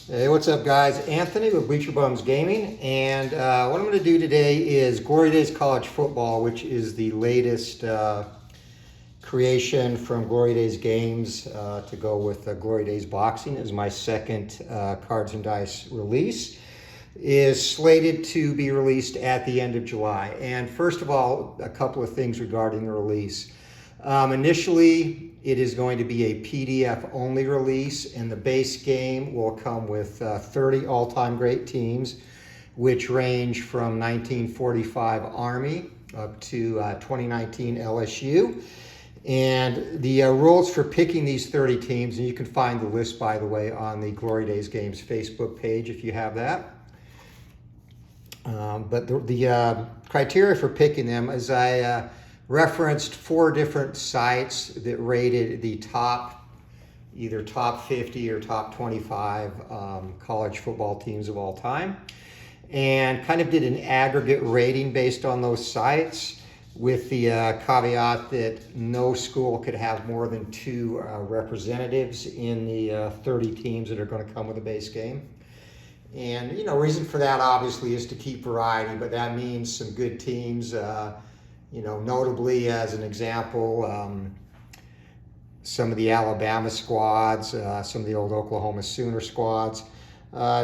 Hey, what's up, guys? Anthony with Bleacher Bums Gaming, and what I'm going to do today is Glory Days College Football, which is the latest creation from Glory Days Games to go with Glory Days Boxing. Is my second Cards and Dice release. Is slated to be released at the end of July. And first of all, a couple of things regarding the release. Initially, it is going to be a PDF only release, and the base game will come with 30 all-time great teams, which range from 1945 Army up to 2019 LSU. And the rules for picking these 30 teams, and you can find the list, by the way, on the Glory Days Games Facebook page if you have that. But the criteria for picking them, as I referenced 4 different sites that rated the either top 50 or top 25 college football teams of all time, and kind of did an aggregate rating based on those sites, with the caveat that no school could have more than 2 representatives in the 30 teams that are going to come with a base game. And, reason for that obviously is to keep variety, but that means some good teams, notably as an example, some of the Alabama squads, some of the old Oklahoma Sooner squads,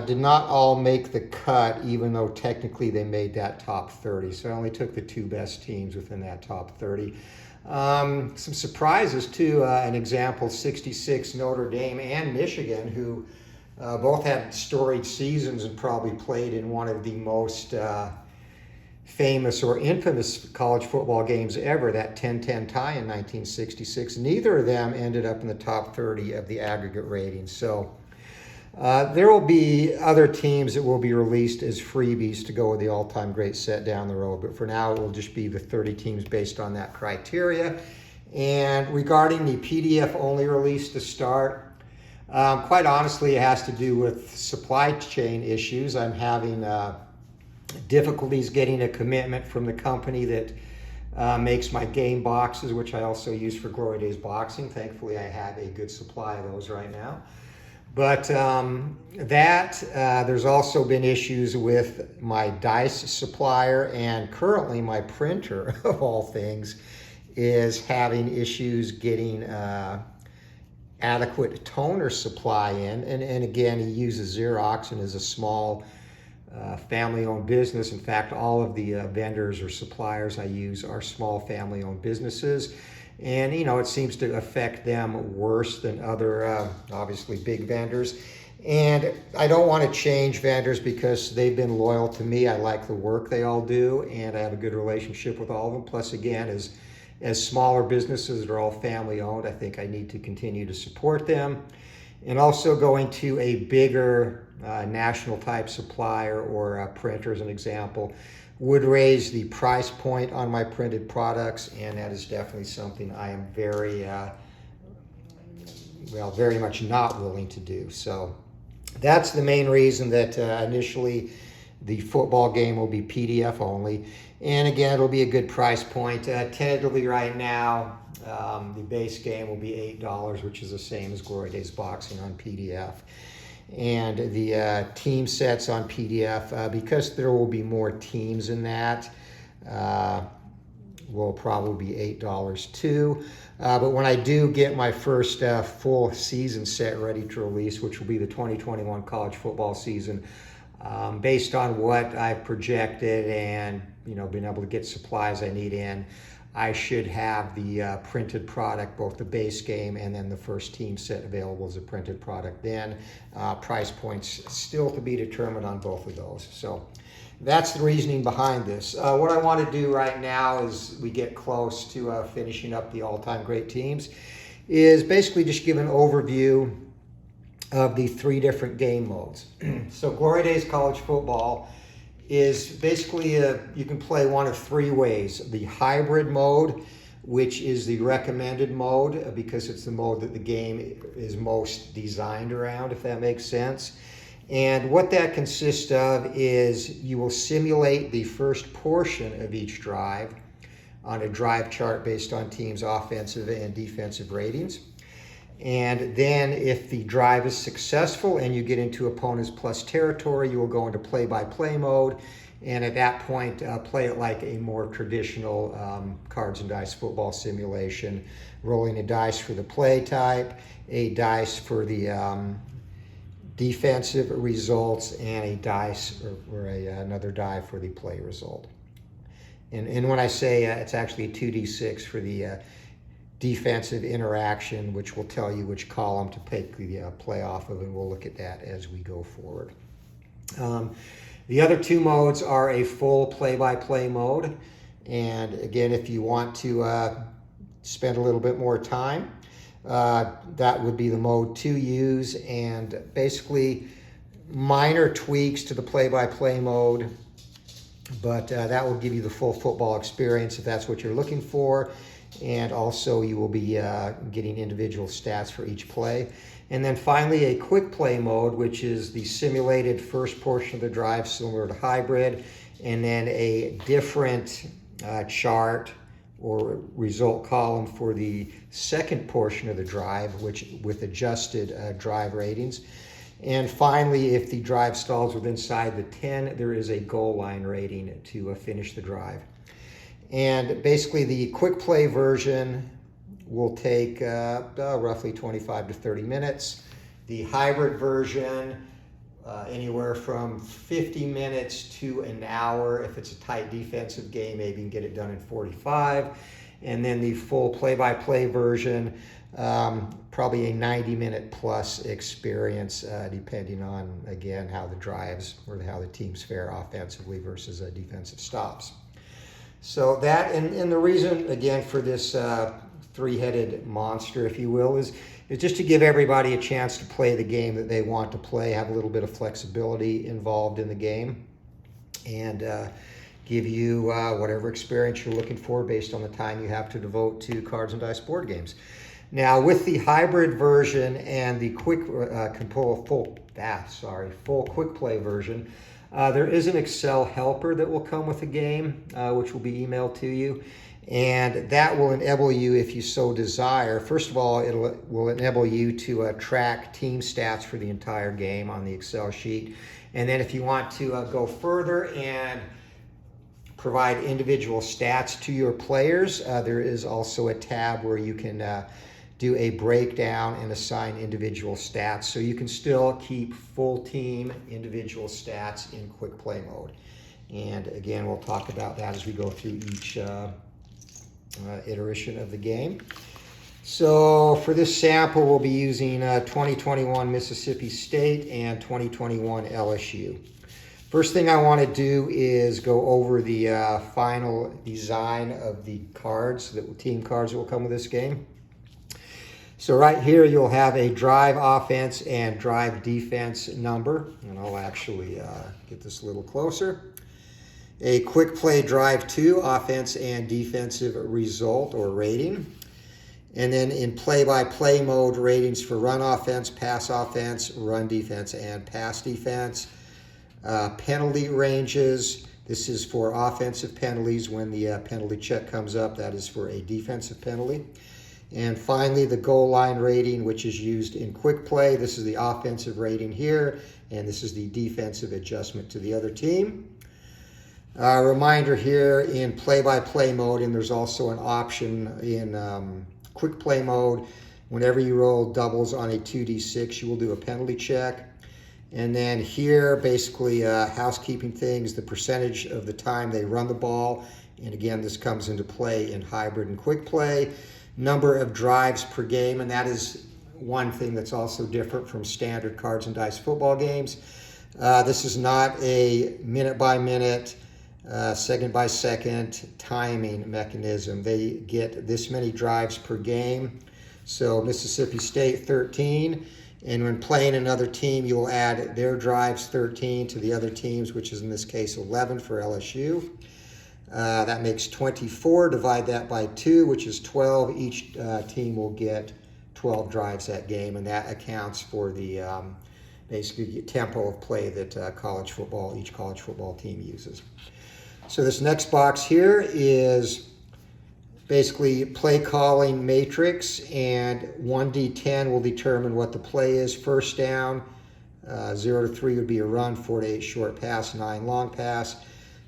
did not all make the cut, even though technically they made that top 30. So I only took the 2 best teams within that top 30. Some surprises too, an example, 66 Notre Dame and Michigan, who both had storied seasons and probably played in one of the most famous or infamous college football games ever, that 10-10 tie in 1966. Neither of them ended up in the top 30 of the aggregate rating. So there will be other teams that will be released as freebies to go with the all-time great set down the road. But for now, it will just be the 30 teams based on that criteria. And regarding the PDF only release to start, quite honestly, it has to do with supply chain issues. I'm having difficulties getting a commitment from the company that makes my game boxes, which I also use for Glory Days Boxing. Thankfully, I have a good supply of those right now. But there's also been issues with my dice supplier, and currently my printer, of all things, is having issues getting adequate toner supply in. And again, he uses Xerox and is a small family-owned business. In fact, all of the vendors or suppliers I use are small family-owned businesses. And, it seems to affect them worse than other, obviously, big vendors. And I don't want to change vendors because they've been loyal to me. I like the work they all do, and I have a good relationship with all of them. Plus, again, as smaller businesses that are all family-owned, I think I need to continue to support them. And also going to a bigger national type supplier or printer, as an example, would raise the price point on my printed products, and that is definitely something I am very much not willing to do. So that's the main reason that initially the football game will be PDF only. And again, it'll be a good price point. Tentatively right now, the base game will be $8, which is the same as Glory Days Boxing on PDF. And the team sets on PDF, because there will be more teams in that, will probably be $8 too. But when I do get my first full season set ready to release, which will be the 2021 college football season, based on what I've projected and been able to get supplies I need in, I should have the printed product, both the base game and then the first team set available as a printed product then. Price points still to be determined on both of those. So that's the reasoning behind this. What I want to do right now, as we get close to finishing up the all-time great teams, is basically just give an overview of the 3 different game modes. So Glory Days College Football is basically you can play one of 3 ways. The hybrid mode, which is the recommended mode because it's the mode that the game is most designed around, if that makes sense. And what that consists of is you will simulate the first portion of each drive on a drive chart based on teams' offensive and defensive ratings. And then if the drive is successful and you get into opponent's plus territory, you will go into play-by-play mode. And at that point, play it like a more traditional cards and dice football simulation, rolling a dice for the play type, a dice for the defensive results, and a dice or another die for the play result. And when I say it's actually a 2d6 for the defensive interaction, which will tell you which column to pick the play off of, and we'll look at that as we go forward. The other two modes are a full play-by-play mode, and again, if you want to spend a little bit more time, that would be the mode to use, and basically minor tweaks to the play-by-play mode, but that will give you the full football experience if that's what you're looking for. And also you will be getting individual stats for each play. And then finally a quick play mode, which is the simulated first portion of the drive, similar to hybrid, and then a different chart or result column for the second portion of the drive, which with adjusted drive ratings. And finally, if the drive stalls within inside the 10, there is a goal line rating to finish the drive. And basically the quick play version will take roughly 25 to 30 minutes. The hybrid version, anywhere from 50 minutes to an hour. If it's a tight defensive game, maybe you can get it done in 45. And then the full play-by-play version, probably a 90-minute plus experience, depending on, again, how the drives or how the teams fare offensively versus defensive stops. So that, and the reason, again, for this three-headed monster, if you will, is just to give everybody a chance to play the game that they want to play, have a little bit of flexibility involved in the game, and give you whatever experience you're looking for based on the time you have to devote to cards and dice board games. Now, with the hybrid version and the full quick play version, there is an Excel helper that will come with the game, which will be emailed to you. And that will enable you, if you so desire, first of all, it will enable you to track team stats for the entire game on the Excel sheet. And then if you want to go further and provide individual stats to your players, there is also a tab where you can do a breakdown and assign individual stats. So you can still keep full team individual stats in quick play mode. And again, we'll talk about that as we go through each iteration of the game. So for this sample, we'll be using 2021 Mississippi State and 2021 LSU. First thing I want to do is go over the final design of the cards, the team cards that will come with this game. So right here, you'll have a drive offense and drive defense number, and I'll actually get this a little closer. A quick play drive 2 offense and defensive result or rating. And then in play-by-play mode, ratings for run offense, run defense, and pass defense. Penalty ranges. This is for offensive penalties. When the penalty check comes up, that is for a defensive penalty. And finally, the goal line rating, which is used in quick play. This is the offensive rating here, and this is the defensive adjustment to the other team. Reminder here in play-by-play mode, and there's also an option in quick play mode. Whenever you roll doubles on a 2d6, you will do a penalty check. And then here, basically housekeeping things, the percentage of the time they run the ball. And again, this comes into play in hybrid and quick play. Number of drives per game, and that is one thing that's also different from standard cards and dice football games. This is not a minute-by-minute, second-by-second timing mechanism. They get this many drives per game. So Mississippi State 13, and when playing another team, you will add their drives 13 to the other teams, which is in this case 11 for LSU. That makes 24. Divide that by 2, which is 12. Each team will get 12 drives that game, and that accounts for the basically tempo of play that each college football team uses. So this next box here is basically play calling matrix, and 1d10 will determine what the play is. First down, 0 to 3 would be a run, 4 to 8 short pass, 9 long pass.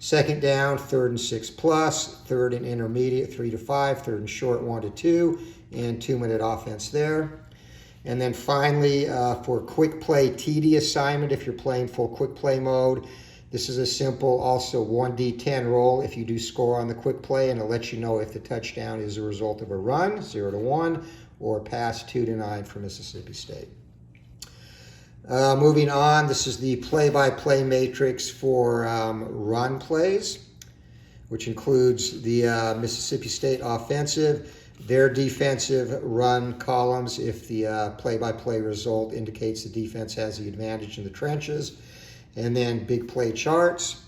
Second down, 3rd and 6 plus, 3rd and intermediate, 3 to 5, 3rd and short, 1 to 2, and 2-minute offense there. And then finally, for quick play TD assignment, if you're playing full quick play mode, this is a simple also 1d10 roll if you do score on the quick play, and it'll let you know if the touchdown is a result of a run, 0 to 1, or pass 2 to 9 for Mississippi State. Moving on, this is the play-by-play matrix for run plays, which includes the Mississippi State offensive, their defensive run columns if the play-by-play result indicates the defense has the advantage in the trenches, and then big play charts.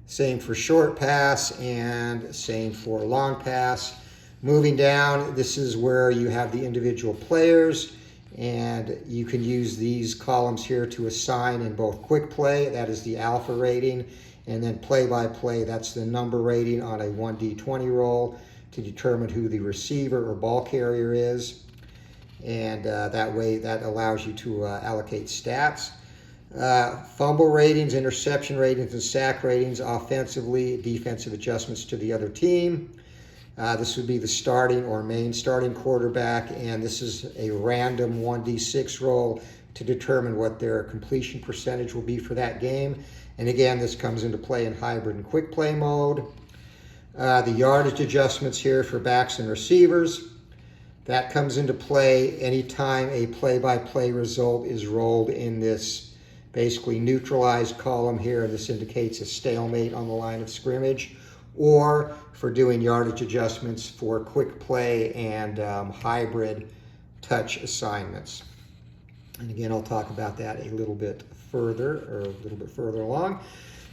Same for short pass and same for long pass. Moving down, this is where you have the individual players, and you can use these columns here to assign in both quick play, that is the alpha rating, and then play-by-play, that's the number rating on a 1d20 roll to determine who the receiver or ball carrier is. And that way, that allows you to allocate stats. Fumble ratings, interception ratings, and sack ratings offensively, defensive adjustments to the other team. This would be the starting or main starting quarterback, and this is a random 1d6 roll to determine what their completion percentage will be for that game. And again, this comes into play in hybrid and quick play mode. The yardage adjustments here for backs and receivers. That comes into play anytime a play-by-play result is rolled in this basically neutralized column here. This indicates a stalemate on the line of scrimmage, or for doing yardage adjustments for quick play and hybrid touch assignments. And again, I'll talk about that a little bit further along.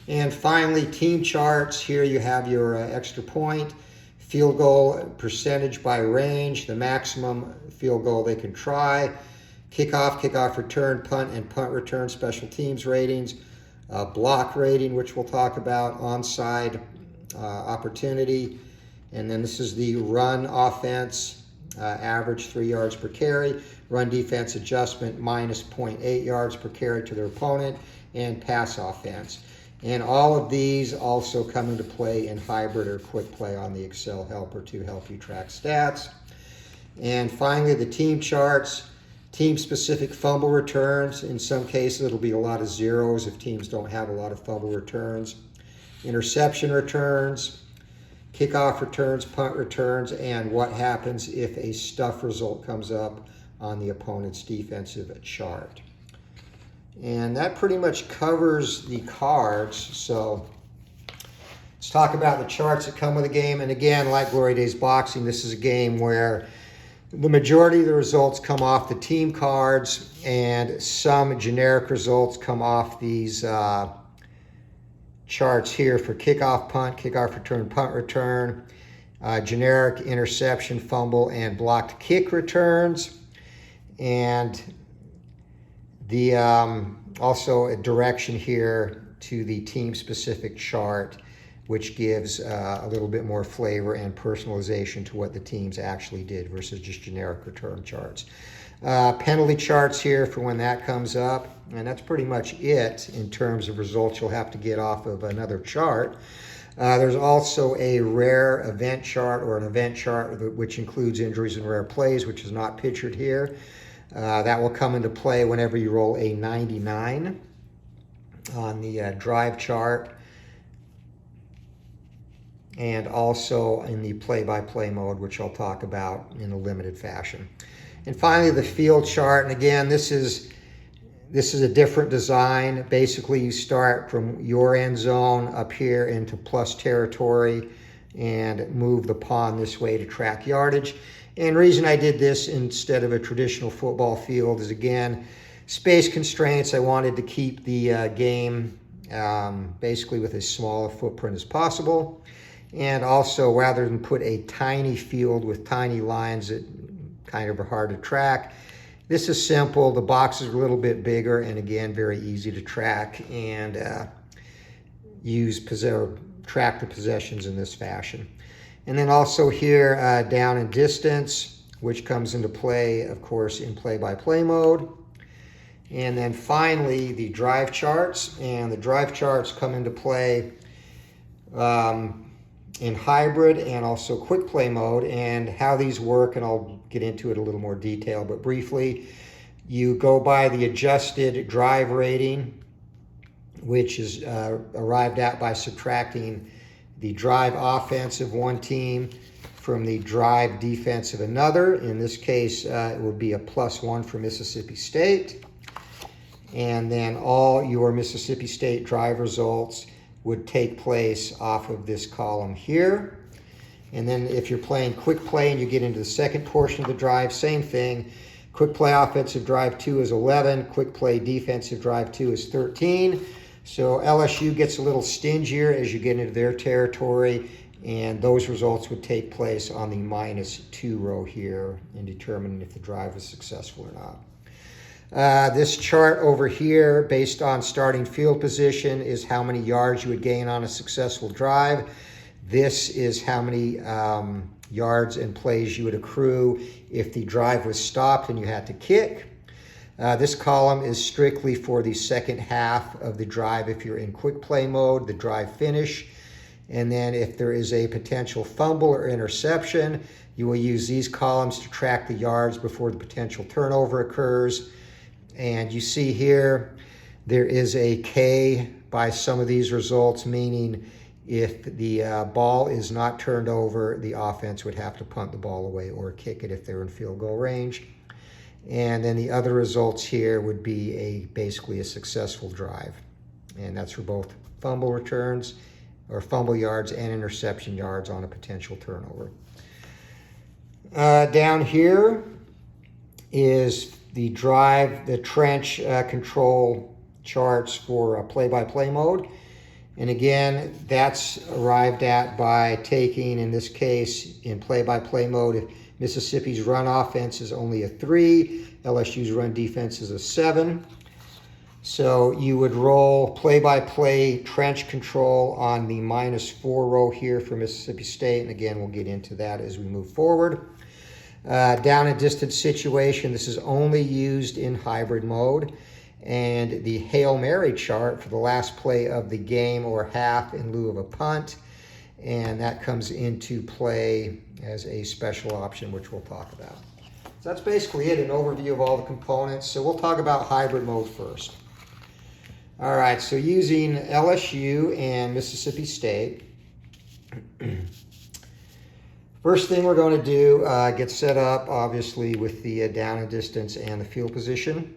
And finally, team charts. Here you have your extra point, field goal percentage by range, the maximum field goal they can try, kickoff return, punt, and punt return special teams ratings, block rating, which we'll talk about, onside opportunity, and then this is the run offense, average 3 yards per carry, run defense adjustment minus 0.8 yards per carry to their opponent, and pass offense. And all of these also come into play in hybrid or quick play on the Excel helper to help you track stats. And finally, the team charts, team-specific fumble returns. In some cases, it'll be a lot of zeros if teams don't have a lot of fumble returns. Interception returns, kickoff returns, punt returns, and what happens if a stuff result comes up on the opponent's defensive chart. And that pretty much covers the cards. So let's talk about the charts that come with the game. And again, like Glory Days Boxing, this is a game where the majority of the results come off the team cards, and some generic results come off these charts here for kickoff, punt, kickoff return, punt return, generic interception, fumble, and blocked kick returns. And the also a direction here to the team-specific chart, which gives a little bit more flavor and personalization to what the teams actually did versus just generic return charts. Penalty charts here for when that comes up, and that's pretty much it in terms of results you'll have to get off of another chart. There's also a rare event chart, or an event chart which includes injuries and rare plays, which is not pictured here. That will come into play whenever you roll a 99 on the drive chart, and also in the play-by-play mode, which I'll talk about in a limited fashion. And finally, the field chart. And again, this is a different design. Basically, you start from your end zone up here into plus territory and move the pawn this way to track yardage. And the reason I did this instead of a traditional football field is, again, space constraints. I wanted to keep the game basically with as small a footprint as possible. And also, rather than put a tiny field with tiny lines that kind of are hard to track, this is simple. The boxes are a little bit bigger, and again, very easy to track and track the possessions in this fashion. And then also here, down and distance, which comes into play, of course, in play-by-play mode. And then finally, the drive charts. And the drive charts come into play in hybrid and also quick play mode. And how these work, and I'll get into it a little more detail, but briefly, you go by the adjusted drive rating, which is arrived at by subtracting the drive offense of one team from the drive defense of another. In this case, it would be a +1 for Mississippi State. And then all your Mississippi State drive results would take place off of this column here. And then if you're playing quick play and you get into the second portion of the drive, same thing. Quick play offensive drive 2 is 11. Quick play defensive drive 2 is 13. So LSU gets a little stingier as you get into their territory, and those results would take place on the -2 row here in determining if the drive was successful or not. This chart over here, based on starting field position, is how many yards you would gain on a successful drive. This is how many yards and plays you would accrue if the drive was stopped and you had to kick. This column is strictly for the second half of the drive if you're in quick play mode, the drive finish. And then if there is a potential fumble or interception, you will use these columns to track the yards before the potential turnover occurs. And you see here, there is a K by some of these results, meaning if the ball is not turned over, the offense would have to punt the ball away or kick it if they're in field goal range. And then the other results here would be basically a successful drive. And that's for both fumble returns or fumble yards and interception yards on a potential turnover. Down here is the trench control charts for play-by-play mode. And again, that's arrived at by taking, in this case, in play-by-play mode, if Mississippi's run offense is only a 3, LSU's run defense is a 7. So you would roll play-by-play trench control on the -4 row here for Mississippi State. And again, we'll get into that as we move forward. Down and distance situation, this is only used in hybrid mode. And the Hail Mary chart for the last play of the game or half in lieu of a punt. And that comes into play as a special option, which we'll talk about. So that's basically it, an overview of all the components. So we'll talk about hybrid mode first. All right, so using LSU and Mississippi State, first thing we're going to do, get set up, obviously, with the down and distance and the field position.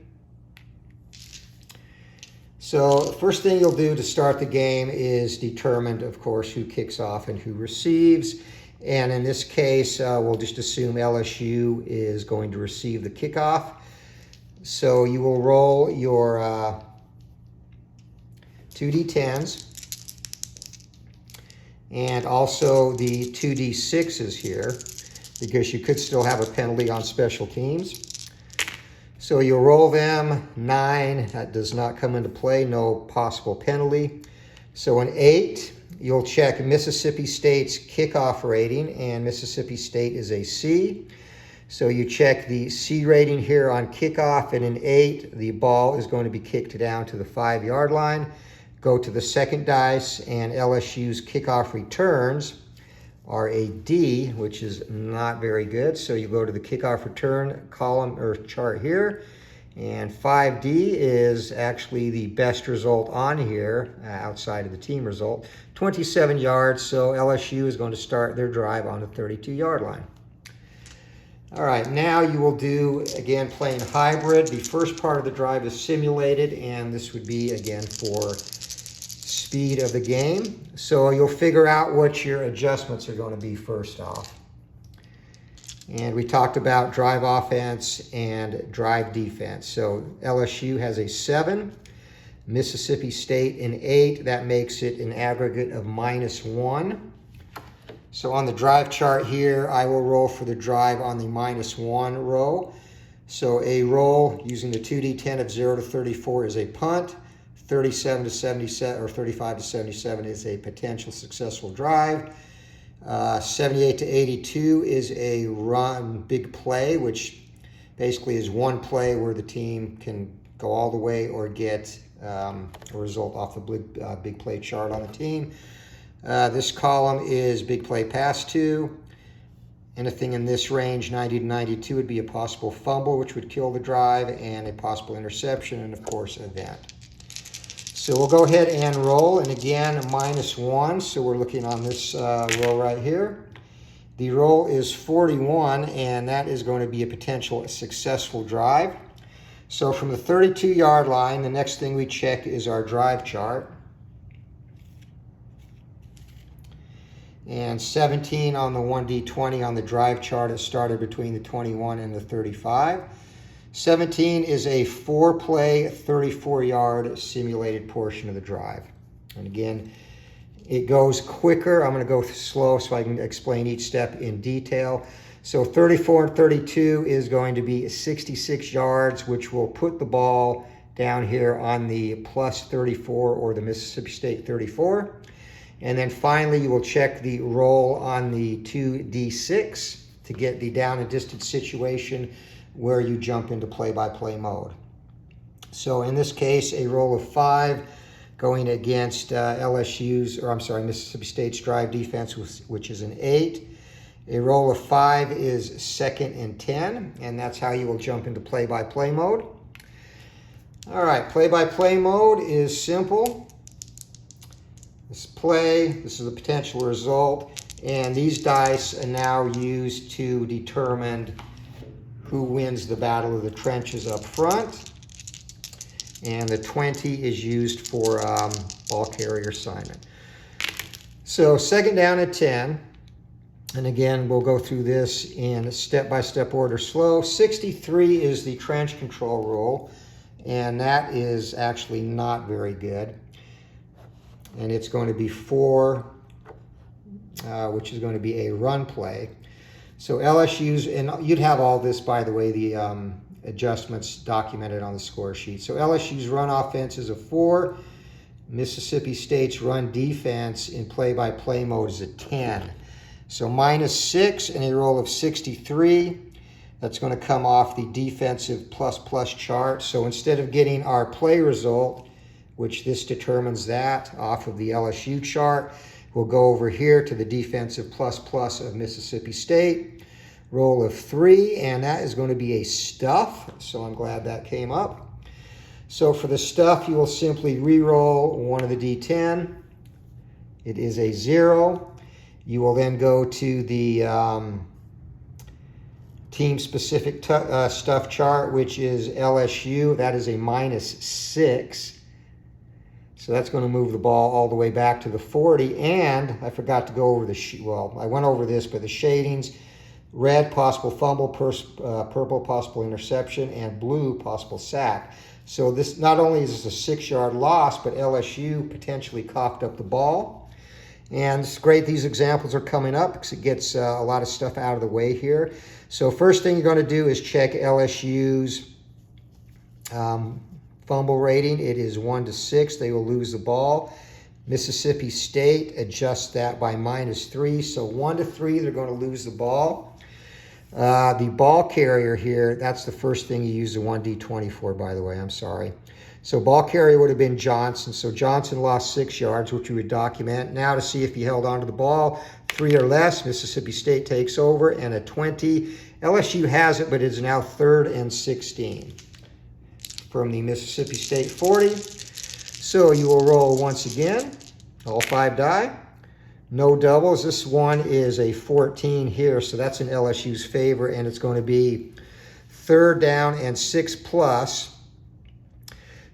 So the first thing you'll do to start the game is determine, of course, who kicks off and who receives. And in this case, we'll just assume LSU is going to receive the kickoff. So you will roll your 2d10s and also the 2d6s here, because you could still have a penalty on special teams. So you'll roll them. 9, that does not come into play, no possible penalty. So an 8, you'll check Mississippi State's kickoff rating, and Mississippi State is a C. So you check the C rating here on kickoff, and an 8, the ball is going to be kicked down to the 5-yard line. Go to the second dice, and LSU's kickoff returns are a D, which is not very good. So you go to the kickoff return column or chart here, and 5D is actually the best result on here outside of the team result, 27 yards. So LSU is going to start their drive on the 32-yard line. All right, now you will do, again, playing hybrid. The first part of the drive is simulated, and this would be, again, for speed of the game. So you'll figure out what your adjustments are going to be first off. And we talked about drive offense and drive defense. So LSU has a 7, Mississippi State an 8. That makes it an aggregate of -1. So on the drive chart here, I will roll for the drive on the -1 row. So a roll using the 2d10 of 0 to 34 is a punt. 37 to 77 or 35 to 77 is a potential successful drive. 78 to 82 is a run big play, which basically is one play where the team can go all the way or get a result off the big play chart on the team. This column is big play pass to. Anything in this range, 90 to 92, would be a possible fumble, which would kill the drive, and a possible interception, and of course, event. So we'll go ahead and roll, and again, -1, so we're looking on this roll right here. The roll is 41, and that is going to be a potential successful drive. So from the 32-yard line, the next thing we check is our drive chart. And 17 on the 1D20 on the drive chart. It started between the 21 and the 35. 17 is a 4-play, 34-yard simulated portion of the drive. And again, it goes quicker. I'm going to go slow so I can explain each step in detail. So 34 and 32 is going to be 66 yards, which will put the ball down here on the +34 or the Mississippi State 34. And then finally, you will check the roll on the 2D6 to get the down and distance situation where you jump into play-by-play mode. So in this case, a roll of 5 going against Mississippi State's drive defense, which is an 8. A roll of 5 is 2nd and 10, and that's how you will jump into play-by-play mode. All right, play-by-play mode is simple. This play, this is the potential result, and these dice are now used to determine who wins the battle of the trenches up front. And the 20 is used for ball carrier assignment. So 2nd down at 10. And again, we'll go through this in step-by-step order slow. 63 is the trench control rule, and that is actually not very good. And it's going to be 4, which is going to be a run play. So LSU's, and you'd have all this, by the way, the adjustments documented on the score sheet. So LSU's run offense is a 4. Mississippi State's run defense in play-by-play mode is a 10. So -6 and a roll of 63. That's going to come off the defensive ++ chart. So instead of getting our play result, which this determines that off of the LSU chart, we'll go over here to the defensive ++ of Mississippi State. Roll of 3, and that is going to be a stuff. So I'm glad that came up. So for the stuff, you will simply re-roll one of the D10. It is a 0. You will then go to the team-specific stuff chart, which is LSU. That is a -6. So that's going to move the ball all the way back to the 40. And I forgot to go over I went over this, but the shadings: red, possible fumble; purple, possible interception; and blue, possible sack. So this, not only is this a 6-yard loss, but LSU potentially coughed up the ball. And it's great these examples are coming up because it gets a lot of stuff out of the way here. So first thing you're going to do is check LSU's fumble rating. It is 1 to 6. They will lose the ball. Mississippi State adjusts that by -3. So 1 to 3, they're going to lose the ball. The ball carrier here, that's the first thing you use the 1D20 for, by the way. I'm sorry. So ball carrier would have been Johnson. So Johnson lost 6 yards, which we would document. Now to see if he held onto the ball, 3 or less, Mississippi State takes over, and a 20. LSU has it, but it is now 3rd and 16 from the Mississippi State 40. So you will roll once again, all 5 die. No doubles. This one is a 14 here, so that's in LSU's favor, and it's going to be 3rd down and 6+.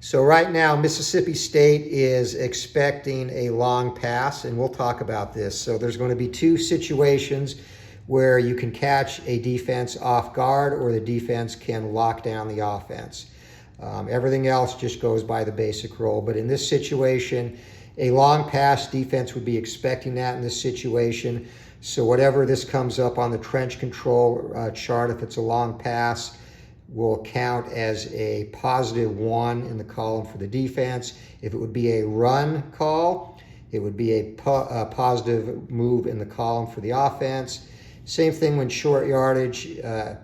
So right now, Mississippi State is expecting a long pass, and we'll talk about this. So there's going to be 2 situations where you can catch a defense off guard, or the defense can lock down the offense. Everything else just goes by the basic rule. But in this situation, a long pass, defense would be expecting that in this situation. So whatever this comes up on the trench control chart, if it's a long pass, will count as a +1 in the column for the defense. If it would be a run call, it would be a positive move in the column for the offense. Same thing when short yardage.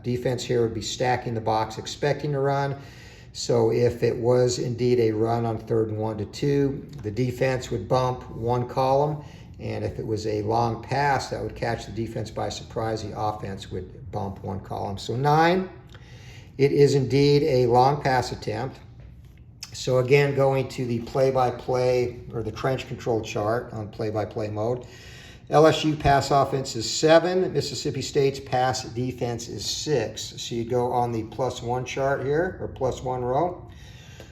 Defense here would be stacking the box, expecting to run. So if it was indeed a run on 3rd and 1 to 2, the defense would bump one column. And if it was a long pass that would catch the defense by surprise, the offense would bump one column. So 9, it is indeed a long pass attempt. So again, going to the play-by-play or the trench control chart on play-by-play mode, LSU pass offense is 7. Mississippi State's pass defense is 6. So you go on the +1 chart here, or +1 row.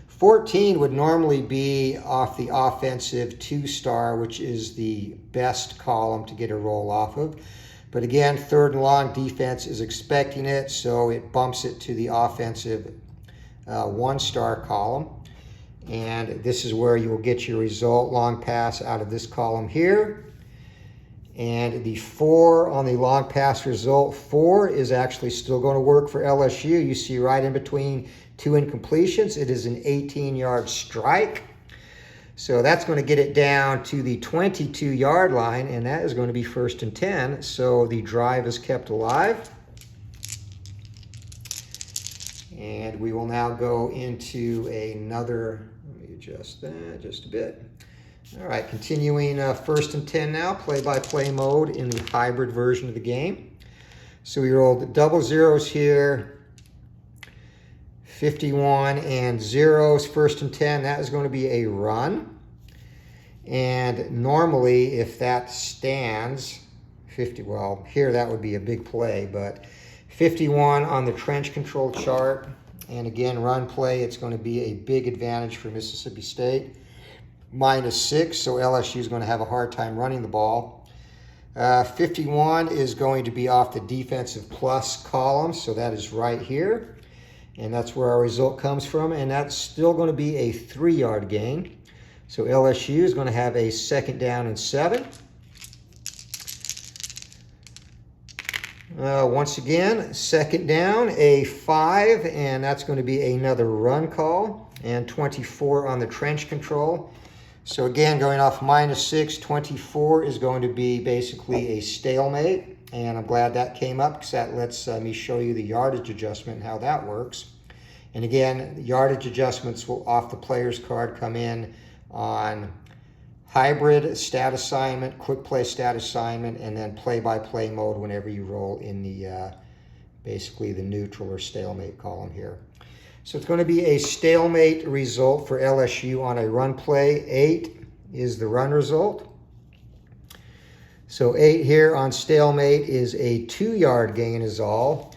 14 would normally be off the offensive 2-star, which is the best column to get a roll off of. But again, 3rd and long, defense is expecting it, so it bumps it to the offensive 1-star column. And this is where you will get your result, long pass out of this column here. And the 4 on the long pass result, 4 is actually still going to work for LSU. You see right in between 2 incompletions, it is an 18-yard strike. So that's going to get it down to the 22-yard line, and that is going to be 1st and 10. So the drive is kept alive. And we will now go into another, let me adjust that just a bit. All right, continuing 1st and 10 now, play-by-play mode in the hybrid version of the game. So we rolled double zeros here, 51 and zeros, 1st and 10. That is going to be a run. And normally, if that stands, 50, well, here that would be a big play, but 51 on the trench control chart. And again, run play, it's going to be a big advantage for Mississippi State. -6, so LSU is going to have a hard time running the ball. 51 is going to be off the defensive plus column, so that is right here. And that's where our result comes from, and that's still going to be a 3-yard gain. So LSU is going to have a 2nd down and 7. Once again, 2nd down, a 5, and that's going to be another run call, and 24 on the trench control. So again, going off -6, 24 is going to be basically a stalemate. And I'm glad that came up because that lets me show you the yardage adjustment and how that works. And again, yardage adjustments will, off the player's card, come in on hybrid stat assignment, quick play stat assignment, and then play-by-play mode whenever you roll in the basically the neutral or stalemate column here. So it's going to be a stalemate result for LSU on a run play. 8 is the run result. So 8 here on stalemate is a 2-yard gain is all.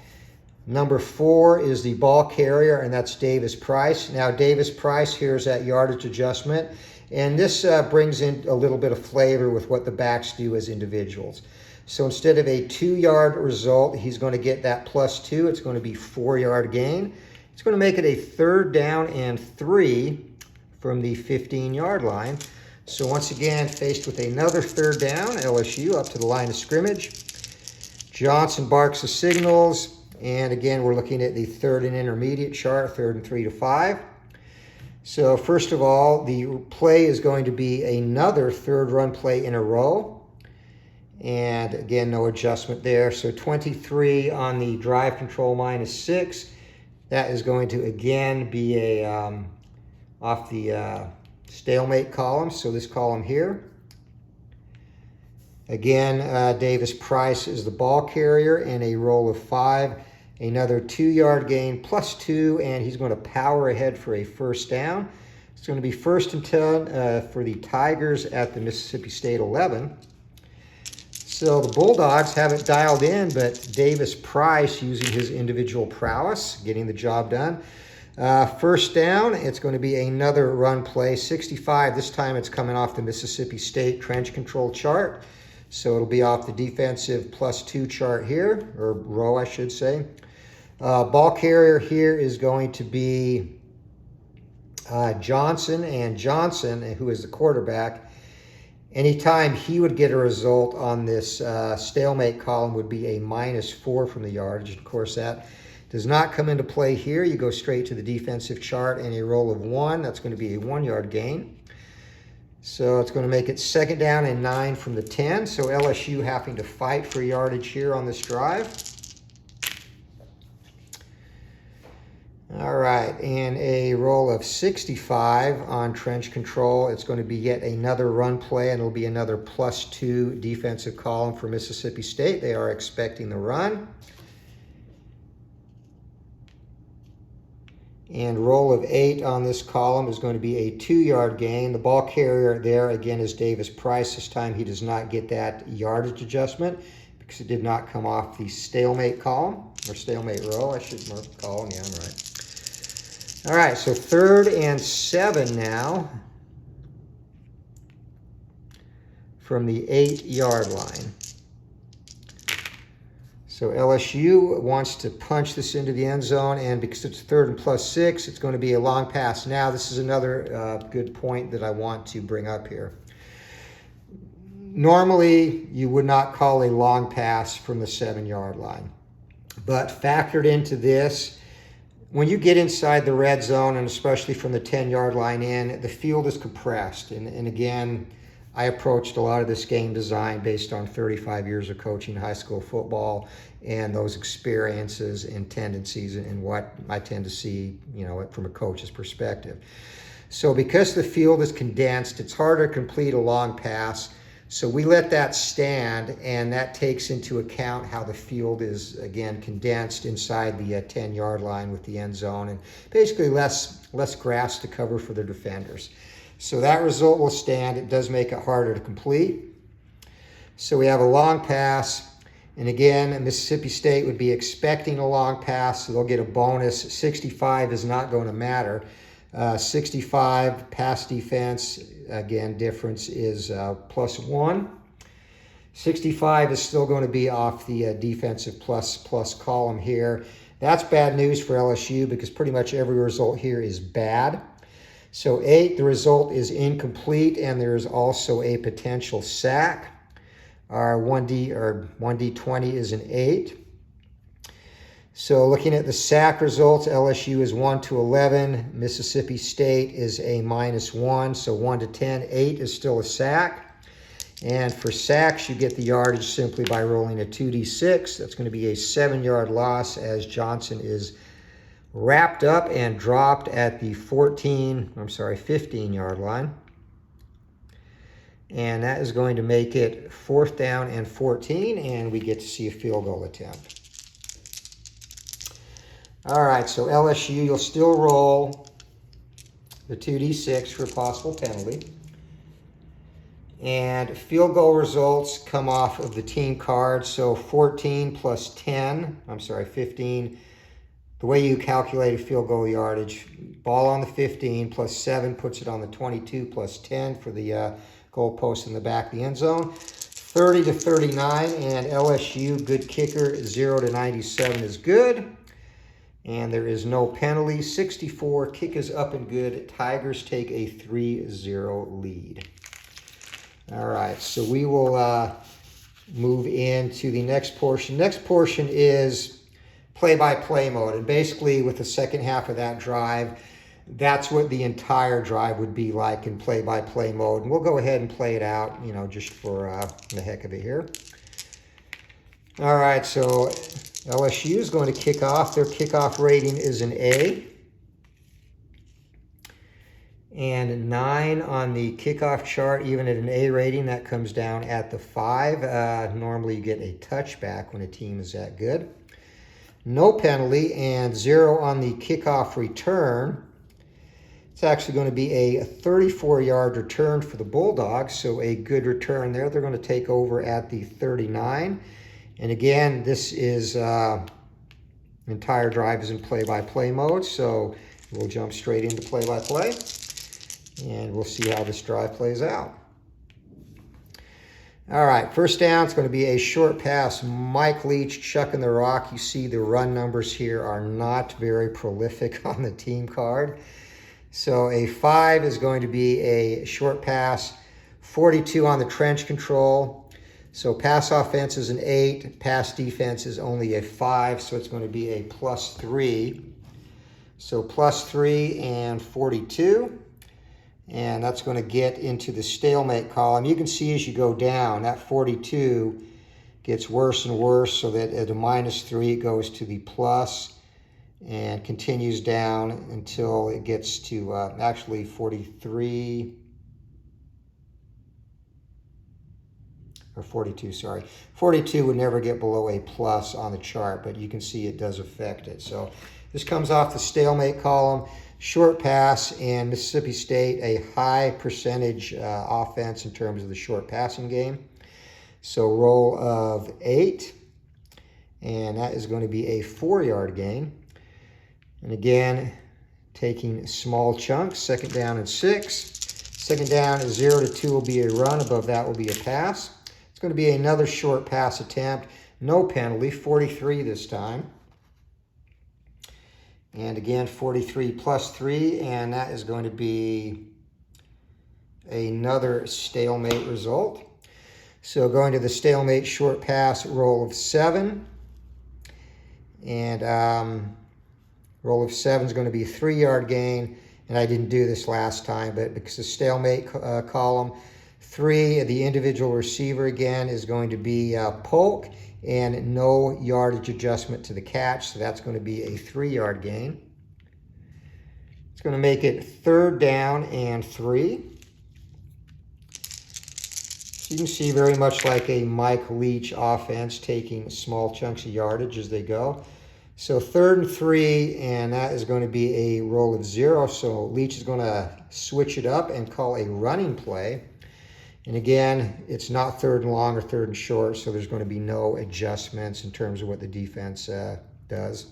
Number 4 is the ball carrier, and that's Davis Price. Now Davis Price here is at yardage adjustment, and this brings in a little bit of flavor with what the backs do as individuals. So instead of a 2-yard result, he's going to get that +2. It's going to be 4-yard gain. It's going to make it a 3rd down and 3 from the 15-yard line. So once again, faced with another 3rd down, LSU up to the line of scrimmage. Johnson barks the signals. And again, we're looking at the 3rd and intermediate chart, 3rd and 3 to 5. So first of all, the play is going to be another 3rd run play in a row. And again, no adjustment there. So 23 on the drive control -6. That is going to again be a off the stalemate column. So this column here. Again, Davis Price is the ball carrier and a roll of 5. Another 2-yard gain +2, and he's going to power ahead for a 1st down. It's going to be 1st and 10 for the Tigers at the Mississippi State 11. So the Bulldogs have it dialed in, but Davis Price using his individual prowess, getting the job done. 1st down, it's going to be another run play, 65. This time it's coming off the Mississippi State trench control chart. So it'll be off the defensive +2 chart here, or row I should say. Ball carrier here is going to be Johnson, and Johnson, who is the quarterback, anytime he would get a result on this stalemate column would be a -4 from the yardage. Of course, that does not come into play here. You go straight to the defensive chart and a roll of 1. That's going to be a 1-yard gain. So it's going to make it 2nd down and 9 from the 10. So LSU having to fight for yardage here on this drive. All right, and a roll of 65 on trench control. It's going to be yet another run play, and it'll be another +2 defensive column for Mississippi State. They are expecting the run. And roll of 8 on this column is going to be a 2-yard gain. The ball carrier there, again, is Davis Price. This time he does not get that yardage adjustment because it did not come off the stalemate column, or stalemate row, I should mark the column. Yeah, I'm right. All right, so 3rd and 7 now from the 8-yard line. So LSU wants to punch this into the end zone, and because it's 3rd and +6, it's going to be a long pass. Now, this is another good point that I want to bring up here. Normally, you would not call a long pass from the 7-yard line, but factored into this, when you get inside the red zone, and especially from the 10-yard line in, the field is compressed. And again, I approached a lot of this game design based on 35 years of coaching high school football and those experiences and tendencies and what I tend to see, from a coach's perspective. So because the field is condensed, it's harder to complete a long pass. So we let that stand, and that takes into account how the field is, again, condensed inside the 10-yard line with the end zone, and basically less grass to cover for the defenders. So that result will stand. It does make it harder to complete. So we have a long pass. And again, Mississippi State would be expecting a long pass, so they'll get a bonus. 65 is not going to matter. 65 pass defense, again, difference is +1. 65 is still going to be off the defensive plus column here. That's bad news for LSU because pretty much every result here is bad. So 8, the result is incomplete, and there is also a potential sack. Our 1D20 is an 8. So looking at the sack results, LSU is 1 to 11. Mississippi State is a -1, so 1 to 10. 8 is still a sack. And for sacks, you get the yardage simply by rolling a 2d6. That's going to be a 7-yard loss as Johnson is wrapped up and dropped at the 15-yard line. And that is going to make it 4th down and 14, and we get to see a field goal attempt. All right, so LSU, you'll still roll the 2d6 for a possible penalty. And field goal results come off of the team card. So 15. The way you calculate a field goal yardage, ball on the 15 +7 puts it on the 22 +10 for the goalpost in the back of the end zone. 30 to 39, and LSU, good kicker, 0 to 97 is good. And there is no penalty. 64, kick is up and good. Tigers take a 3-0 lead. All right, so we will move into the next portion. Next portion is play-by-play mode. And basically with the second half of that drive, that's what the entire drive would be like in play-by-play mode. And we'll go ahead and play it out, just for the heck of it here. All right, so LSU is going to kick off. Their kickoff rating is an A. And 9 on the kickoff chart, even at an A rating, that comes down at the 5. Normally you get a touchback when a team is that good. No penalty, and 0 on the kickoff return. It's actually going to be a 34-yard return for the Bulldogs, so a good return there. They're going to take over at the 39. And again, this is entire drive is in play-by-play mode, so we'll jump straight into play-by-play, and we'll see how this drive plays out. All right, first down, it's going to be a short pass. Mike Leach chucking the rock. You see the run numbers here are not very prolific on the team card. So a 5 is going to be a short pass. 42 on the trench control. So pass offense is an 8. Pass defense is only a 5, so it's going to be a +3. So +3 and 42. And that's going to get into the stalemate column. You can see as you go down, that 42 gets worse and worse, so that at a -3 it goes to the plus and continues down until it gets to actually 43, or 42, sorry. 42 would never get below a plus on the chart, but you can see it does affect it. So this comes off the stalemate column. Short pass, and Mississippi State, a high percentage offense in terms of the short passing game. So roll of 8, and that is going to be a 4-yard gain. And again, taking small chunks, 2nd down and 6. 2nd down, 0 to 2 will be a run. Above that will be a pass. It's going to be another short pass attempt. No penalty, 43 this time. And again, 43 plus 3, and that is going to be another stalemate result. So going to the stalemate short pass, roll of 7. And roll of 7 is going to be a 3-yard gain. And I didn't do this last time, but because the stalemate column, 3, the individual receiver again is going to be Polk, and no yardage adjustment to the catch, so that's going to be a 3-yard gain. It's going to make it 3rd down and 3. So you can see very much like a Mike Leach offense, taking small chunks of yardage as they go. So 3rd and 3, and that is going to be a roll of 0. So Leach is going to switch it up and call a running play. And again, it's not 3rd and long or 3rd and short, so there's going to be no adjustments in terms of what the defense does.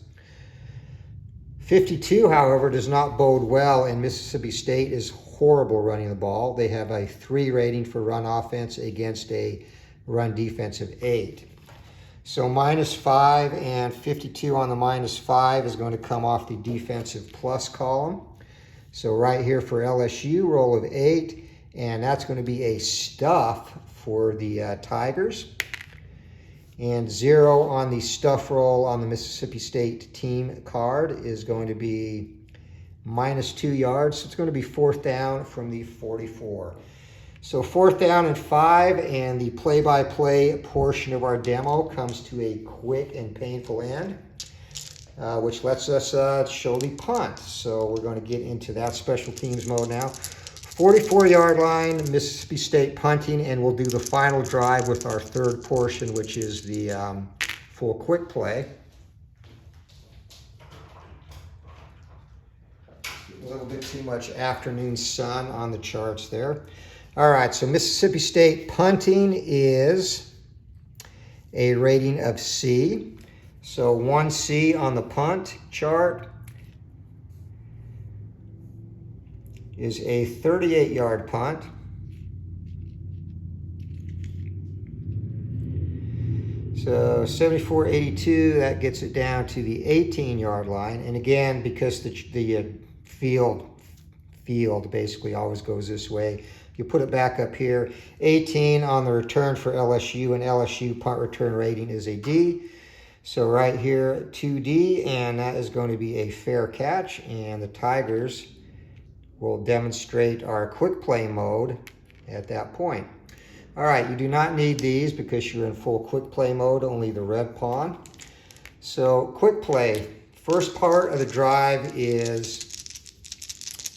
52, however, does not bode well, and Mississippi State is horrible running the ball. They have a 3 rating for run offense against a run defense of 8. So -5, and 52 on the -5 is going to come off the defensive plus column. So right here for LSU, roll of 8. And that's going to be a stuff for the Tigers. And 0 on the stuff roll on the Mississippi State team card is going to be -2 yards. So it's going to be 4th down from the 44. So 4th down and 5, and the play-by-play portion of our demo comes to a quick and painful end, which lets us show the punt. So we're going to get into that special teams mode now. 44-yard line, Mississippi State punting, and we'll do the final drive with our 3rd portion, which is the full quick play. A little bit too much afternoon sun on the charts there. All right, so Mississippi State punting is a rating of C. So 1C on the punt chart is a 38-yard punt. So 74-82, that gets it down to the 18-yard line. And again, because the field basically always goes this way, you put it back up here. 18 on the return for LSU, and LSU punt return rating is a D. So right here, 2D, and that is going to be a fair catch. And the Tigers will demonstrate our quick play mode at that point. All right, you do not need these because you're in full quick play mode, only the red pawn. So quick play, first part of the drive is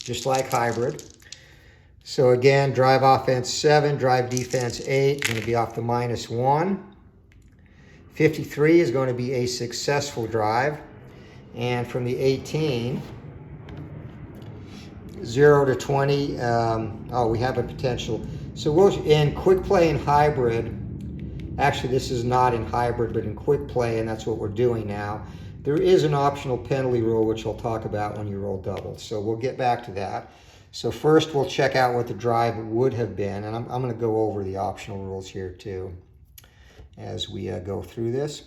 just like hybrid. So again, drive offense 7, drive defense 8, going to be off the -1. 53 is going to be a successful drive. And from the 18, 0 to 20, we have a potential. So we'll, in quick play and hybrid, actually this is not in hybrid, but in quick play, and that's what we're doing now. There is an optional penalty rule, which I'll talk about when you roll doubles. So we'll get back to that. So first we'll check out what the drive would have been, and I'm going to go over the optional rules here too as we go through this.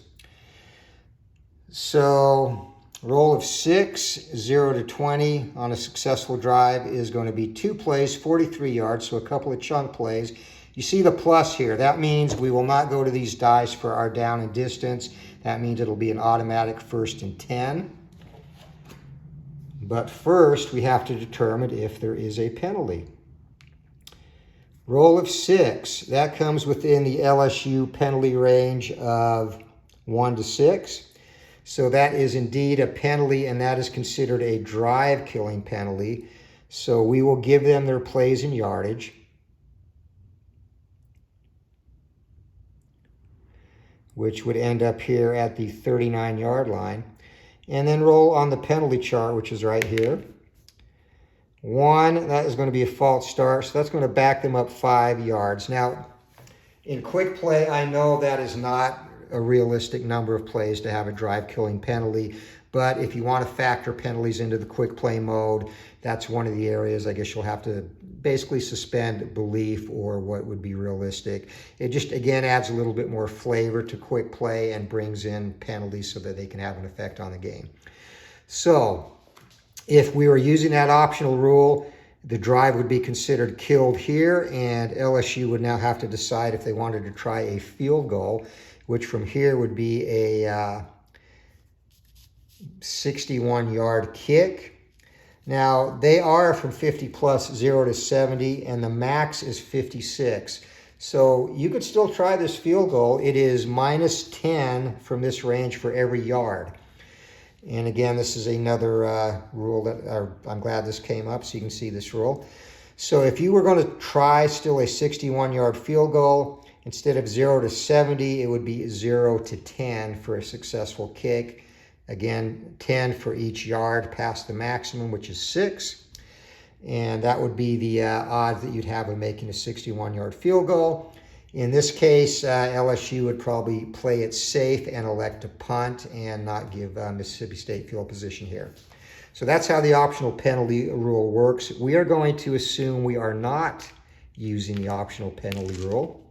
So roll of 6, 0 to 20 on a successful drive is going to be 2 plays, 43 yards, so a couple of chunk plays. You see the plus here. That means we will not go to these dice for our down and distance. That means it'll be an automatic 1st and 10. But first, we have to determine if there is a penalty. Roll of 6. That comes within the LSU penalty range of 1 to 6. So that is indeed a penalty, and that is considered a drive-killing penalty. So we will give them their plays in yardage, which would end up here at the 39-yard line. And then roll on the penalty chart, which is right here. 1, that is going to be a false start, so that's going to back them up 5 yards. Now, in quick play, I know that is not a realistic number of plays to have a drive-killing penalty, but if you want to factor penalties into the quick play mode, that's one of the areas I guess you'll have to basically suspend belief or what would be realistic. It just, again, adds a little bit more flavor to quick play and brings in penalties so that they can have an effect on the game. So, if we were using that optional rule, the drive would be considered killed here, and LSU would now have to decide if they wanted to try a field goal, which from here would be a 61-yard kick. Now, they are from 50 plus 0 to 70, and the max is 56. So you could still try this field goal. It is minus 10 from this range for every yard. And again, this is another rule that I'm glad this came up so you can see this rule. So if you were going to try still a 61-yard field goal, instead of 0 to 70, it would be 0 to 10 for a successful kick. Again, 10 for each yard past the maximum, which is 6. And that would be the odds that you'd have of making a 61-yard field goal. In this case, LSU would probably play it safe and elect to punt and not give Mississippi State field position here. So that's how the optional penalty rule works. We are going to assume we are not using the optional penalty rule.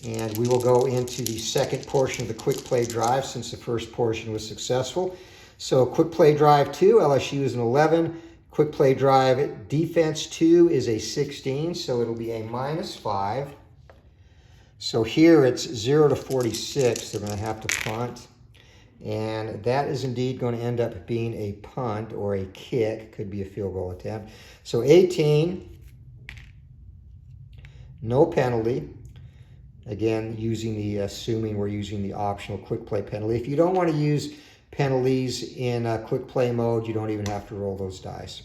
And we will go into the second portion of the quick play drive since the first portion was successful. So quick play drive 2, LSU is an 11. Quick play drive defense 2 is a 16, so it'll be a minus 5. So here it's 0 to 46. They're going to have to punt. And that is indeed going to end up being a punt or a kick. Could be a field goal attempt. So 18, no penalty. Again, assuming we're using the optional quick play penalty. If you don't want to use penalties in quick play mode, you don't even have to roll those dice.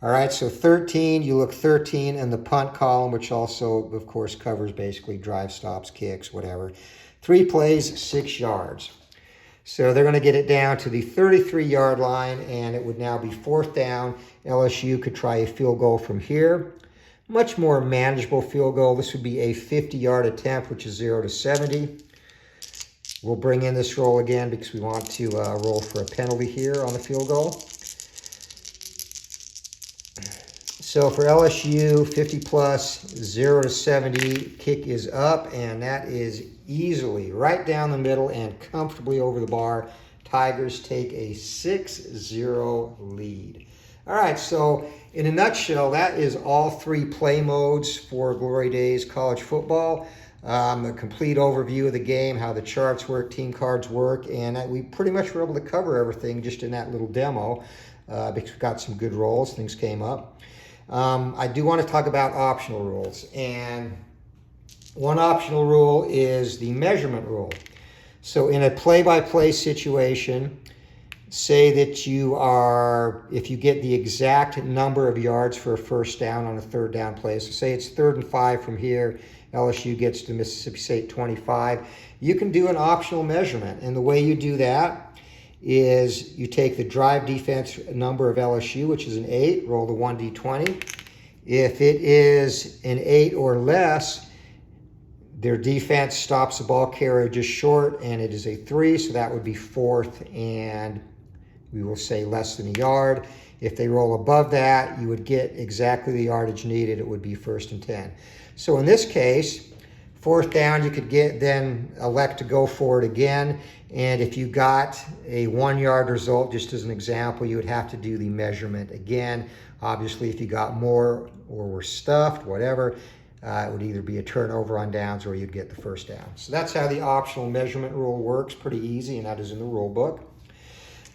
All right, so 13, you look 13 in the punt column, which also, of course, covers basically drive, stops, kicks, whatever. 3 plays, 6 yards. So they're going to get it down to the 33-yard line, and it would now be 4th down. LSU could try a field goal from here. Much more manageable field goal. This would be a 50-yard attempt, which is 0 to 70. We'll bring in this roll again because we want to roll for a penalty here on the field goal. So for LSU, 50 plus, 0 to 70, kick is up, and that is easily right down the middle and comfortably over the bar. Tigers take a 6-0 lead. All right, so in a nutshell, that is all 3 play modes for Glory Days college football. A complete overview of the game, how the charts work, team cards work, and we pretty much were able to cover everything just in that little demo because we got some good rolls, things came up. I do want to talk about optional rules, and one optional rule is the measurement rule. So in a play-by-play situation, say that if you get the exact number of yards for a first down on a 3rd down play, so say it's 3rd and 5 from here, LSU gets to Mississippi State 25, you can do an optional measurement. And the way you do that is you take the drive defense number of LSU, which is an 8, roll the 1d20. If it is an 8 or less, their defense stops the ball carrier just short, and it is a 3, so that would be 4th, and we will say less than a yard. If they roll above that, you would get exactly the yardage needed. It would be 1st and 10. So in this case, 4th down, you could then elect to go for it again. And if you got a 1-yard result, just as an example, you would have to do the measurement again. Obviously, if you got more or were stuffed, whatever, it would either be a turnover on downs or you'd get the 1st down. So that's how the optional measurement rule works. Pretty easy, and that is in the rule book.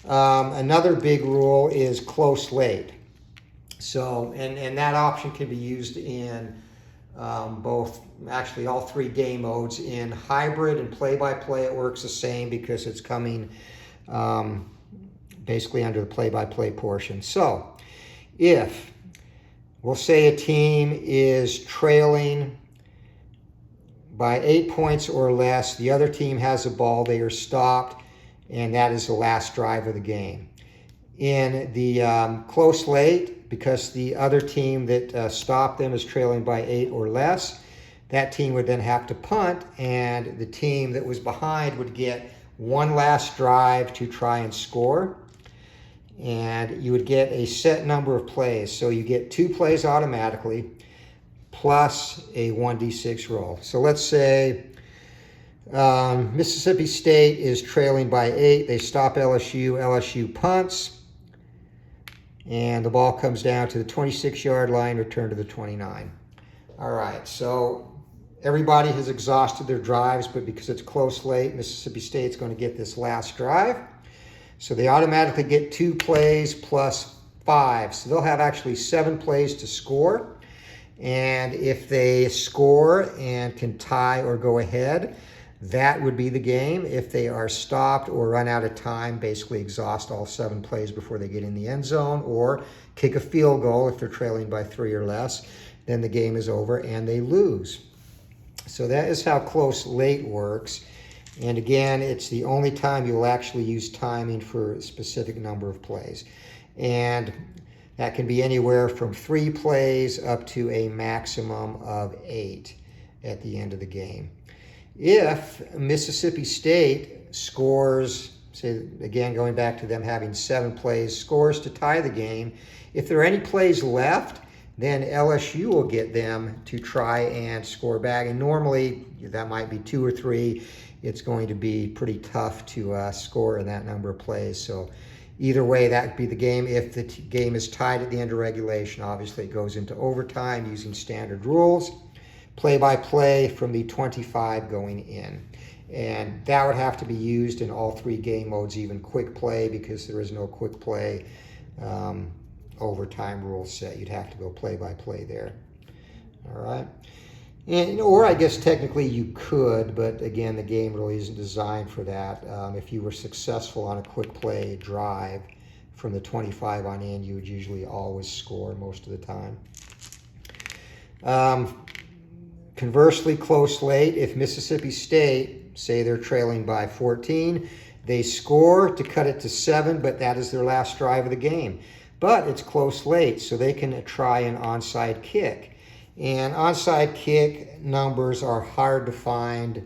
Another big rule is close late. So, and that option can be used in both, actually all three game modes. In hybrid and play-by-play, it works the same because it's coming basically under the play-by-play portion. So, if we'll say a team is trailing by 8 points or less, the other team has a ball, they are stopped, and that is the last drive of the game. In the close late, because the other team that stopped them is trailing by 8 or less, that team would then have to punt, and the team that was behind would get one last drive to try and score. And you would get a set number of plays. So you get 2 plays automatically plus a 1d6 roll. So let's say Mississippi State is trailing by 8. They stop LSU. LSU punts. And the ball comes down to the 26-yard line, return to the 29. All right, so everybody has exhausted their drives, but because it's close late, Mississippi State's going to get this last drive. So they automatically get 2 plays plus 5. So they'll have actually 7 plays to score. And if they score and can tie or go ahead, that would be the game. If they are stopped or run out of time, basically exhaust all 7 plays before they get in the end zone, or kick a field goal if they're trailing by 3 or less, then the game is over and they lose. So that is how close late works. And again, it's the only time you'll actually use timing for a specific number of plays. And that can be anywhere from 3 plays up to a maximum of 8 at the end of the game. If Mississippi State scores, say again, going back to them having 7 plays, scores to tie the game, if there are any plays left, then LSU will get them to try and score back. And normally that might be 2 or 3. It's going to be pretty tough to score in that number of plays. So either way, that would be the game. If the game is tied at the end of regulation, obviously it goes into overtime using standard rules. Play-by-play from the 25 going in. And that would have to be used in all 3 game modes, even quick play, because there is no quick play overtime rule set. You'd have to go play-by-play there. All right. And, or I guess technically you could, but again, the game really isn't designed for that. If you were successful on a quick play drive from the 25 on in, you would usually always score most of the time. Conversely, close late, if Mississippi State, say they're trailing by 14, they score to cut it to 7, but that is their last drive of the game. But it's close late, so they can try an onside kick. And onside kick numbers are hard to find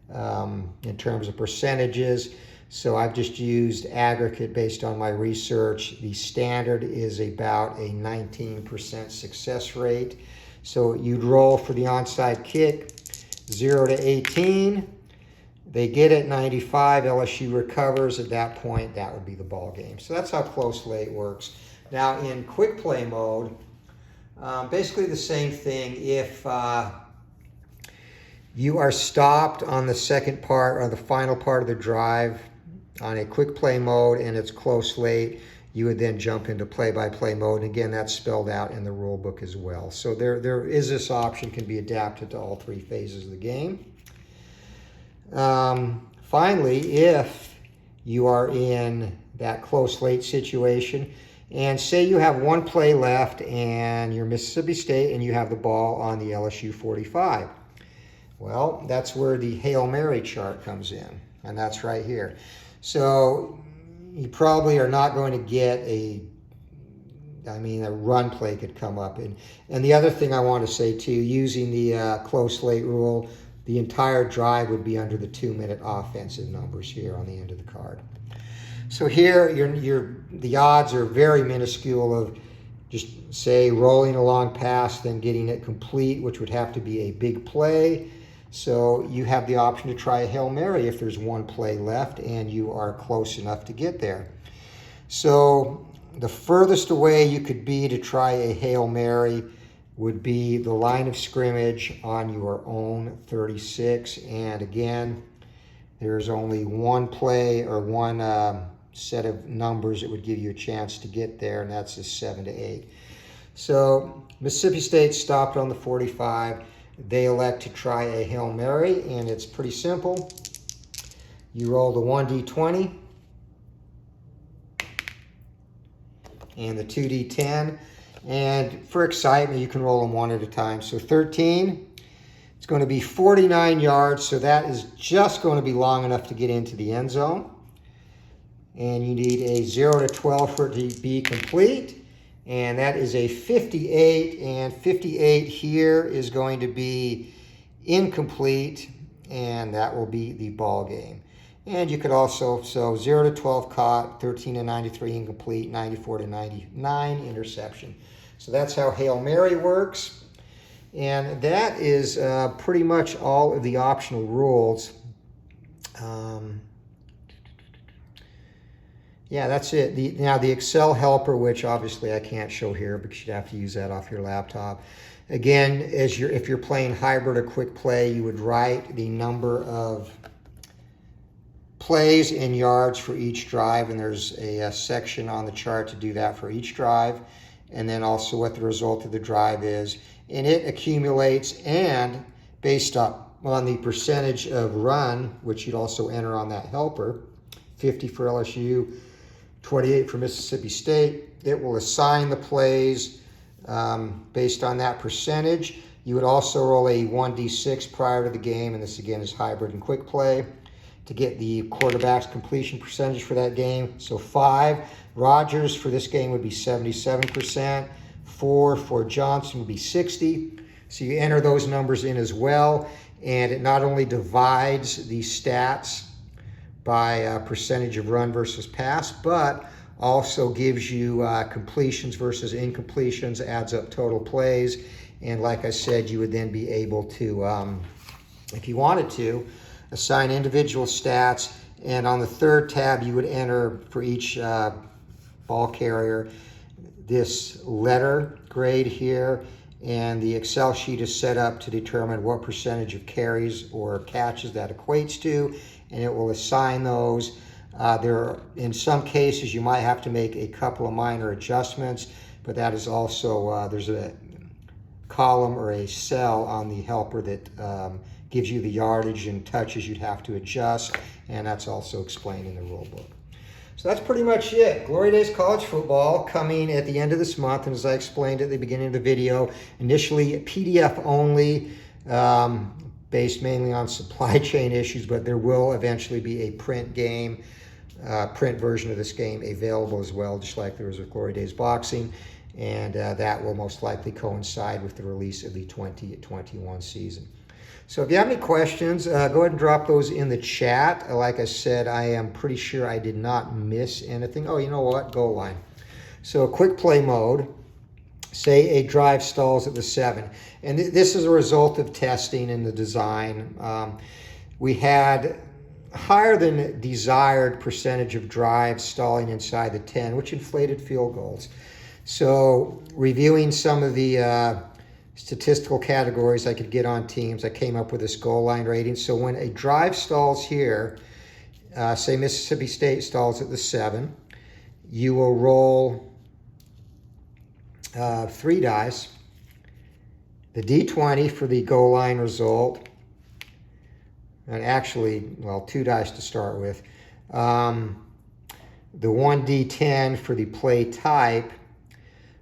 in terms of percentages. So I've just used aggregate based on my research. The standard is about a 19% success rate. So you'd roll for the onside kick, 0 to 18. They get it, 95. LSU recovers. At that point, that would be the ball game. So that's how close late works. Now in quick play mode, basically the same thing. If you are stopped on the second part or the final part of the drive on a quick play mode and it's close late, you would then jump into play-by-play mode. And again, that's spelled out in the rule book as well. So there is this option, can be adapted to all 3 phases of the game. Finally, if you are in that close late situation, and say you have 1 play left and you're Mississippi State and you have the ball on the LSU 45. Well, that's where the Hail Mary chart comes in, and that's right here. So you probably are not going to get a run play could come up. And the other thing I want to say too, using the close late rule, the entire drive would be under the 2-minute offensive numbers here on the end of the card. So here, the odds are very minuscule of just, say, rolling a long pass, then getting it complete, which would have to be a big play. So you have the option to try a Hail Mary if there's 1 play left and you are close enough to get there. So the furthest away you could be to try a Hail Mary would be the line of scrimmage on your own 36. And again, there's only 1 play or 1 set of numbers that would give you a chance to get there, and that's a 7 to 8. So Mississippi State stopped on the 45. They elect to try a Hail Mary, and it's pretty simple. You roll the 1d20 and the 2d10. And for excitement, you can roll them one at a time. So 13, it's going to be 49 yards. So that is just going to be long enough to get into the end zone. And you need a 0 to 12 for it to be complete. And that is a 58. And 58 here is going to be incomplete. And that will be the ball game. And you could also, so 0 to 12 caught, 13 to 93 incomplete, 94 to 99 interception. So that's how Hail Mary works. And that is pretty much all of the optional rules. Yeah, that's it. Now the Excel helper, which obviously I can't show here because you'd have to use that off your laptop. Again, if you're playing hybrid or quick play, you would write the number of plays in yards for each drive, and there's a section on the chart to do that for each drive, and then also what the result of the drive is. And it accumulates, and based on the percentage of run, which you'd also enter on that helper, 50 for LSU, 28 for Mississippi State, it will assign the plays based on that percentage. You would also roll a 1d6 prior to the game, and this again is hybrid and quick play, to get the quarterback's completion percentage for that game. So 5, Rodgers for this game would be 77%. 4 for Johnson would be 60. So you enter those numbers in as well, and it not only divides the stats by percentage of run versus pass, but also gives you completions versus incompletions, adds up total plays. And like I said, you would then be able to, if you wanted to, assign individual stats. And on the third tab, you would enter for each ball carrier this letter grade here. And the Excel sheet is set up to determine what percentage of carries or catches that equates to, and it will assign those. In some cases, you might have to make a couple of minor adjustments, but that is also, there's a column or a cell on the helper that gives you the yardage and touches you'd have to adjust, and that's also explained in the rule book. So that's pretty much it. Glory Days College Football coming at the end of this month, and as I explained at the beginning of the video, initially PDF only, based mainly on supply chain issues, but there will eventually be a print version of this game available as well, just like there was with Glory Days Boxing, and that will most likely coincide with the release of the 2021 season. So if you have any questions, go ahead and drop those in the chat. Like I said, I am pretty sure I did not miss anything. Oh, you know what? Goal line. So quick play mode, say a drive stalls at the 7. And this is a result of testing in the design. We had higher than desired percentage of drives stalling inside the 10, which inflated field goals. So reviewing some of the statistical categories I could get on teams, I came up with this goal line rating. So when a drive stalls here, say Mississippi State stalls at the 7, you will roll 3 dice, the D20 for the goal line result, and actually, well, 2 dice to start with, the 1D10 for the play type.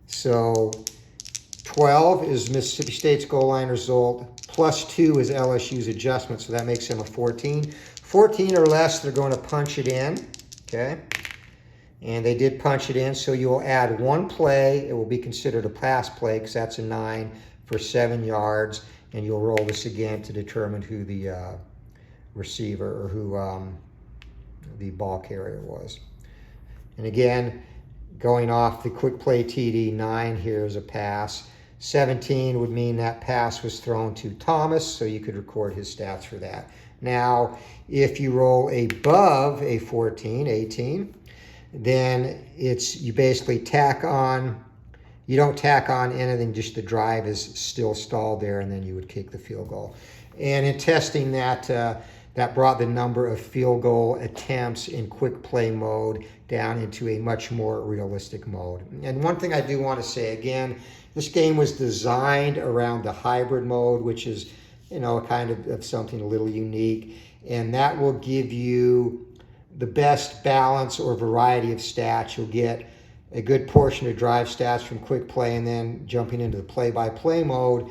So 12 is Mississippi State's goal line result, plus 2 is LSU's adjustment, so that makes them a 14. 14 or less, they're going to punch it in, okay? And they did punch it in, so you will add 1 play. It will be considered a pass play because that's a 9 for 7 yards, and you'll roll this again to determine who the receiver or who the ball carrier was. And again, going off the quick play TD, 9 here is a pass. 17 would mean that pass was thrown to Thomas, so you could record his stats for that. Now, if you roll above a 14, 18, then you basically tack on, you don't tack on anything, just the drive is still stalled there, and then you would kick the field goal. And in testing that, that brought the number of field goal attempts in quick play mode down into a much more realistic mode. And one thing I do want to say, again, This game was designed around the hybrid mode, which is, you know, kind of something a little unique. And that will give you the best balance or variety of stats. You'll get a good portion of drive stats from quick play, and then jumping into the play-by-play mode,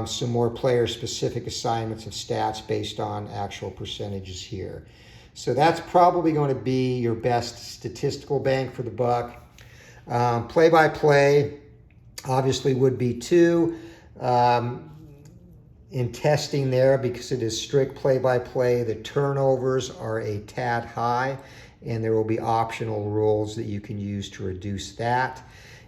some more player-specific assignments of stats based on actual percentages here. So that's probably going to be your best statistical bang for the buck. Play-by-play obviously would be too. In testing there, because it is strict play-by-play, the turnovers are a tad high, and there will be optional rules that you can use to reduce that.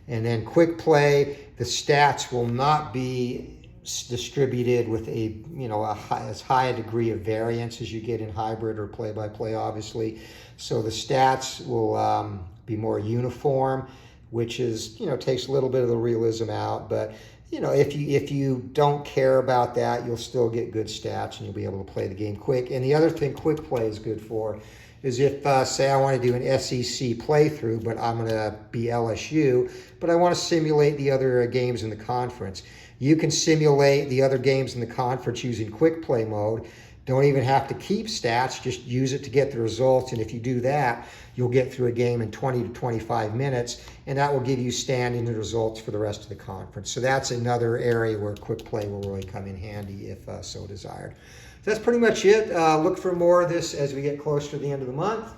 And then quick play, the stats will not be distributed with as high a degree of variance as you get in hybrid or play-by-play, obviously. So the stats will be more uniform, which is, takes a little bit of the realism out. But if you don't care about that, you'll still get good stats and you'll be able to play the game quick. And the other thing quick play is good for is if, say, I want to do an SEC playthrough, but I'm going to be LSU, but I want to simulate the other games in the conference. You can simulate the other games in the conference using quick play mode. Don't even have to keep stats, just use it to get the results. And if you do that, you'll get through a game in 20 to 25 minutes, and that will give you standing the results for the rest of the conference. So that's another area where quick play will really come in handy if so desired. So that's pretty much it. Look for more of this as we get closer to the end of the month.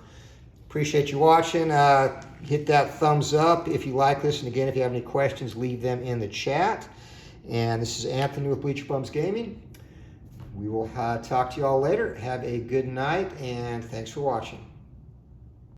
Appreciate you watching. Hit that thumbs up if you like this. And again, if you have any questions, leave them in the chat. And this is Anthony with Bleacher Bums Gaming. We will talk to you all later. Have a good night, and thanks for watching.